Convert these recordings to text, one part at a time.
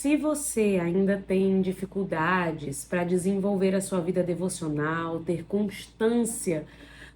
Se você ainda tem dificuldades para desenvolver a sua vida devocional, ter constância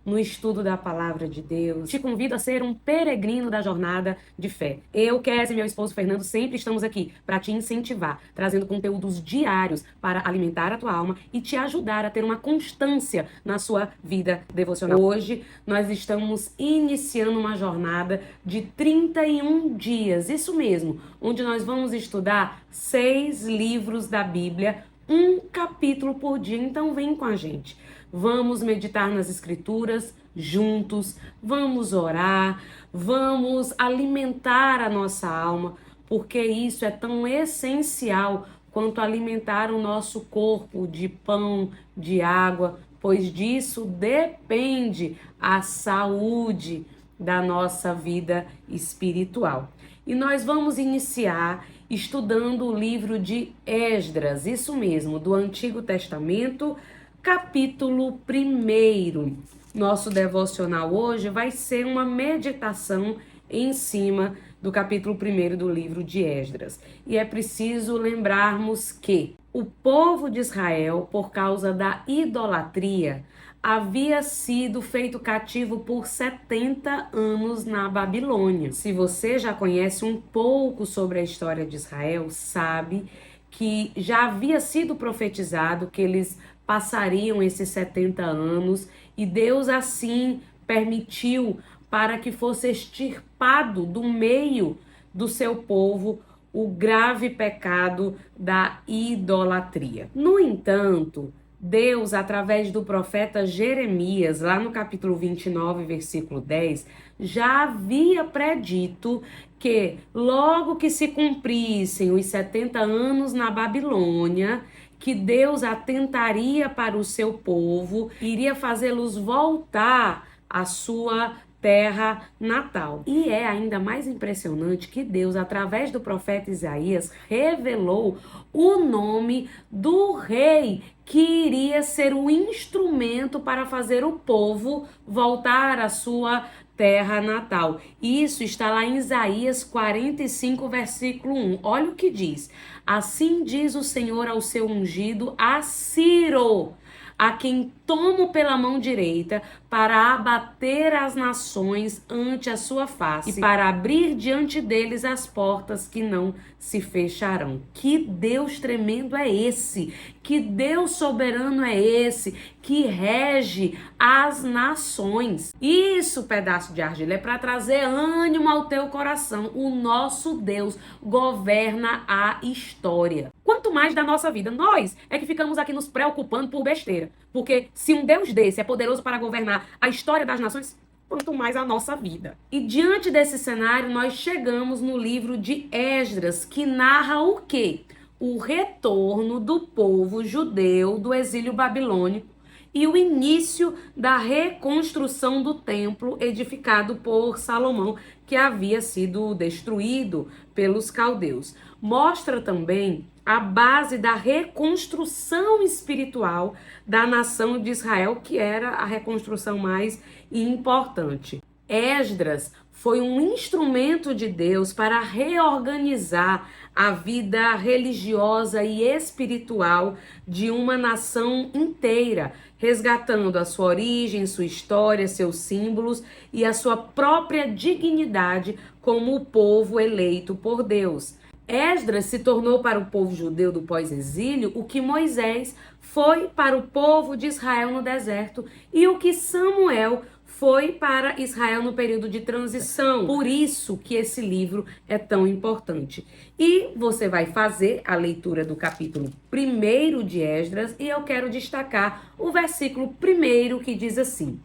no estudo da palavra de Deus, te convido a ser um peregrino da jornada de fé. Eu, Kézia e meu esposo Fernando sempre estamos aqui para te incentivar, trazendo conteúdos diários para alimentar a tua alma e te ajudar a ter uma constância na sua vida devocional. Hoje nós estamos iniciando uma jornada de 31 dias, isso mesmo, onde nós vamos estudar 6 livros da Bíblia, um capítulo por dia. Então vem com a gente. Vamos meditar nas escrituras juntos, vamos orar, vamos alimentar a nossa alma, porque isso é tão essencial quanto alimentar o nosso corpo de pão, de água, pois disso depende a saúde da nossa vida espiritual. E nós vamos iniciar estudando o livro de Esdras, isso mesmo, do Antigo Testamento, capítulo 1. Nosso devocional hoje vai ser uma meditação em cima do capítulo 1 do livro de Esdras. E é preciso lembrarmos que o povo de Israel, por causa da idolatria, havia sido feito cativo por 70 anos na Babilônia. Se você já conhece um pouco sobre a história de Israel, sabe que já havia sido profetizado que eles passariam esses 70 anos e Deus assim permitiu para que fosse extirpado do meio do seu povo o grave pecado da idolatria. No entanto, Deus, através do profeta Jeremias, lá no capítulo 29, versículo 10, já havia predito que logo que se cumprissem os 70 anos na Babilônia, que Deus atentaria para o seu povo, iria fazê-los voltar à sua terra natal. E é ainda mais impressionante que Deus, através do profeta Isaías, revelou o nome do rei que iria ser o instrumento para fazer o povo voltar à sua terra natal. Isso está lá em Isaías 45, versículo 1. Olha o que diz: assim diz o Senhor ao seu ungido, a Ciro, a quem tomo pela mão direita para abater as nações ante a sua face e para abrir diante deles as portas que não se fecharão. Que Deus tremendo é esse? Que Deus soberano é esse que rege as nações? Isso, pedaço de argila, é para trazer ânimo ao teu coração. O nosso Deus governa a história. Quanto mais da nossa vida, nós é que ficamos aqui nos preocupando por besteira. Porque se um Deus desse é poderoso para governar a história das nações, quanto mais a nossa vida. E diante desse cenário, nós chegamos no livro de Esdras, que narra o quê? O retorno do povo judeu do exílio babilônico e o início da reconstrução do templo edificado por Salomão, que havia sido destruído pelos caldeus. Mostra também a base da reconstrução espiritual da nação de Israel, que era a reconstrução mais importante. Esdras foi um instrumento de Deus para reorganizar a vida religiosa e espiritual de uma nação inteira, resgatando a sua origem, sua história, seus símbolos e a sua própria dignidade como o povo eleito por Deus. Esdras se tornou para o povo judeu do pós-exílio o que Moisés foi para o povo de Israel no deserto e o que Samuel foi para Israel no período de transição. Por isso que esse livro é tão importante. E você vai fazer a leitura do capítulo 1 de Esdras e eu quero destacar o versículo 1 que diz assim: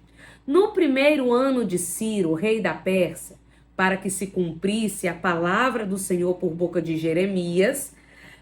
no primeiro ano de Ciro, rei da Pérsia, para que se cumprisse a palavra do Senhor por boca de Jeremias,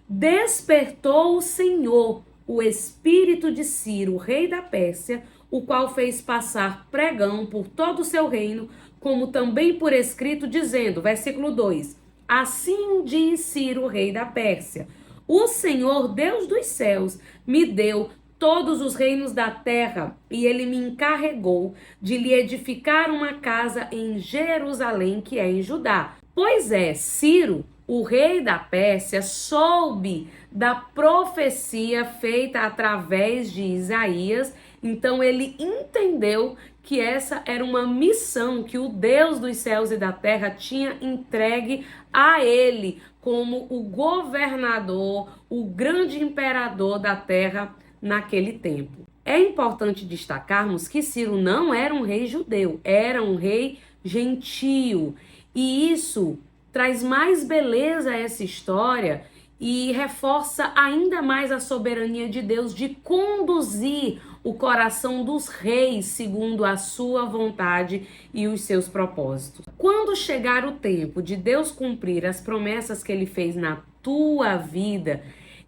despertou o Senhor o espírito de Ciro, rei da Pérsia, o qual fez passar pregão por todo o seu reino, como também por escrito, dizendo, versículo 2, assim diz Ciro, rei da Pérsia, o Senhor, Deus dos céus, me deu todos os reinos da terra, e ele me encarregou de lhe edificar uma casa em Jerusalém, que é em Judá. Pois é, Ciro, o rei da Pérsia soube da profecia feita através de Isaías, então ele entendeu que essa era uma missão que o Deus dos céus e da terra tinha entregue a ele como o governador, o grande imperador da terra naquele tempo. É importante destacarmos que Ciro não era um rei judeu, era um rei gentio. E isso traz mais beleza a essa história e reforça ainda mais a soberania de Deus de conduzir o coração dos reis segundo a sua vontade e os seus propósitos. Quando chegar o tempo de Deus cumprir as promessas que ele fez na tua vida,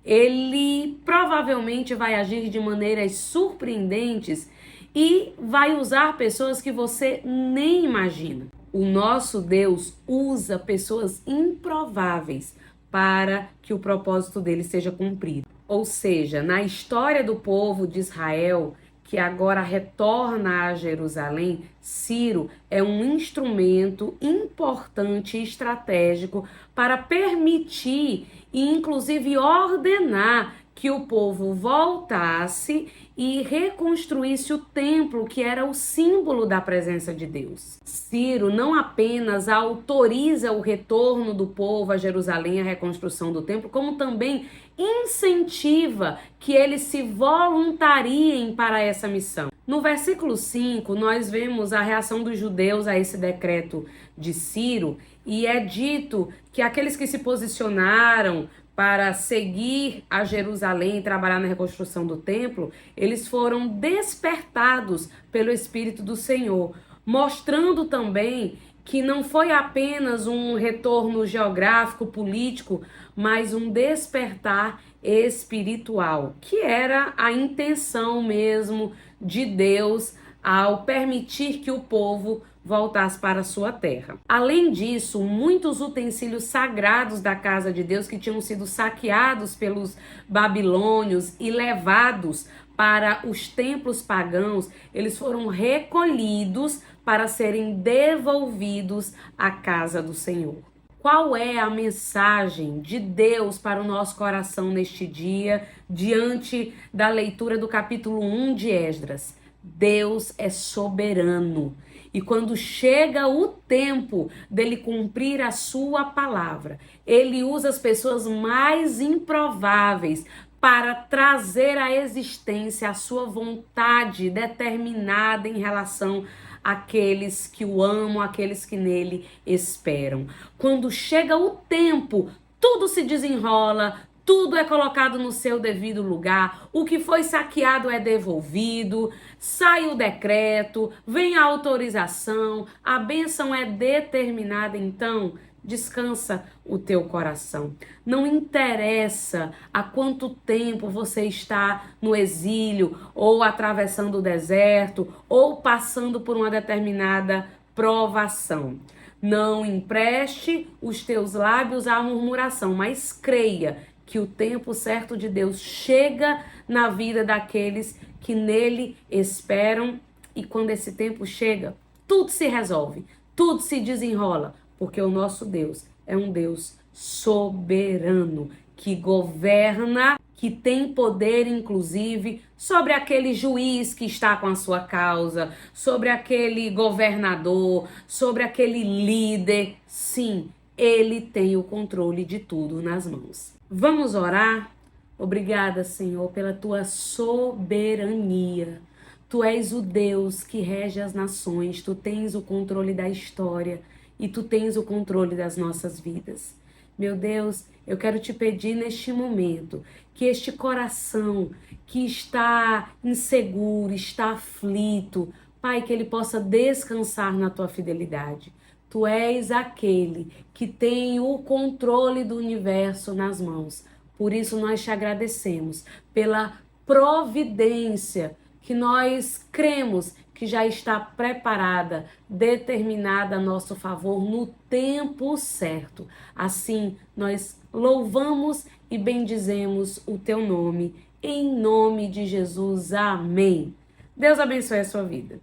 ele provavelmente vai agir de maneiras surpreendentes e vai usar pessoas que você nem imagina. O nosso Deus usa pessoas improváveis para que o propósito dele seja cumprido. Ou seja, na história do povo de Israel, que agora retorna a Jerusalém, Ciro é um instrumento importante e estratégico para permitir e inclusive ordenar que o povo voltasse e reconstruísse o templo, que era o símbolo da presença de Deus. Ciro não apenas autoriza o retorno do povo a Jerusalém, a reconstrução do templo, como também incentiva que eles se voluntariem para essa missão. No versículo 5, nós vemos a reação dos judeus a esse decreto de Ciro, e é dito que aqueles que se posicionaram para seguir a Jerusalém e trabalhar na reconstrução do templo, eles foram despertados pelo Espírito do Senhor, mostrando também que não foi apenas um retorno geográfico, político, mas um despertar espiritual, que era a intenção mesmo de Deus ao permitir que o povo voltasse para a sua terra. Além disso, muitos utensílios sagrados da casa de Deus que tinham sido saqueados pelos babilônios e levados para os templos pagãos, eles foram recolhidos para serem devolvidos à casa do Senhor. Qual é a mensagem de Deus para o nosso coração neste dia, diante da leitura do capítulo 1 de Esdras? Deus é soberano. E quando chega o tempo dele cumprir a sua palavra, ele usa as pessoas mais improváveis para trazer à existência a sua vontade determinada em relação àqueles que o amam, àqueles que nele esperam. Quando chega o tempo, tudo se desenrola, tudo é colocado no seu devido lugar, o que foi saqueado é devolvido, sai o decreto, vem a autorização, a bênção é determinada, então descansa o teu coração. Não interessa há quanto tempo você está no exílio, ou atravessando o deserto, ou passando por uma determinada provação. Não empreste os teus lábios à murmuração, mas creia que o tempo certo de Deus chega na vida daqueles que nele esperam, e quando esse tempo chega, tudo se resolve, tudo se desenrola, porque o nosso Deus é um Deus soberano, que governa, que tem poder inclusive sobre aquele juiz que está com a sua causa, sobre aquele governador, sobre aquele líder. Sim, ele tem o controle de tudo nas mãos. Vamos orar? Obrigada, Senhor, pela tua soberania. Tu és o Deus que rege as nações, tu tens o controle da história e tu tens o controle das nossas vidas. Meu Deus, eu quero te pedir neste momento que este coração que está inseguro, está aflito, Pai, que ele possa descansar na tua fidelidade. Tu és aquele que tem o controle do universo nas mãos. Por isso nós te agradecemos pela providência que nós cremos que já está preparada, determinada a nosso favor no tempo certo. Assim, nós louvamos e bendizemos o teu nome, em nome de Jesus. Amém. Deus abençoe a sua vida.